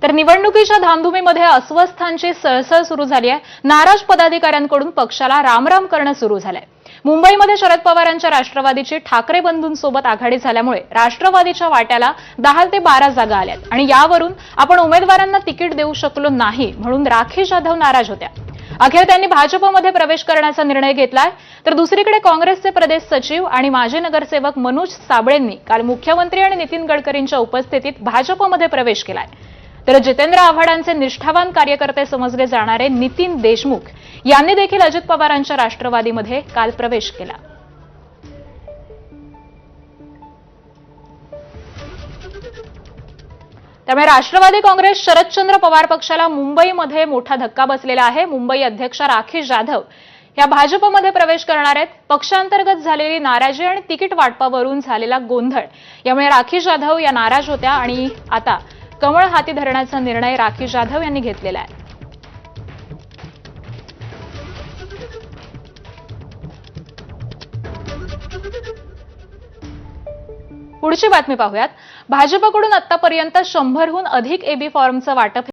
तर निवडणुकीच्या धामधुमीमध्ये अस्वस्थांची सळसळ सुरू झाली आहे। नाराज पदाधिकाऱ्यांकडून पक्षाला रामराम करणं सुरू झालंय। मुंबईमध्ये शरद पवारांच्या राष्ट्रवादीची ठाकरे बंधूंसोबत आघाडी झाल्यामुळे राष्ट्रवादीच्या वाट्याला 10 ते 12 जागा आल्यात आणि यावरून आपण उमेदवारांना तिकीट देऊ शकलो नाही म्हणून राखी जाधव नाराज होत्या। अखेर त्यांनी भाजपमध्ये प्रवेश करण्याचा निर्णय घेतलाय। तर दुसरीकडे काँग्रेसचे प्रदेश सचिव आणि माजी नगरसेवक मनोज साबळेंनी काल मुख्यमंत्री आणि नितीन गडकरींच्या उपस्थितीत भाजपमध्ये प्रवेश केलाय। तर जितेंद्र आव्हाडांचे निष्ठावान कार्यकर्ते समजले जाणारे नितीन देशमुख यांनी देखील अजित पवारांच्या राष्ट्रवादीमध्ये काल प्रवेश केला। त्यामुळे राष्ट्रवादी काँग्रेस शरदचंद्र पवार पक्षाला मुंबईमध्ये मोठा धक्का बसलेला आहे। मुंबई अध्यक्षा राखी जाधव या भाजपमध्ये प्रवेश करणार आहेत। पक्षांतर्गत झालेली नाराजी आणि तिकीट वाटपावरून झालेला गोंधळ यामुळे राखी जाधव या नाराज होत्या आणि आता कमळ हाती धरण्याचा निर्णय राखी जाधव यांनी घेतलेला आहे। पुढची बातमी पाहूयात। भाजपकडून आतापर्यंत 100हून अधिक एबी फॉर्मचं वाटप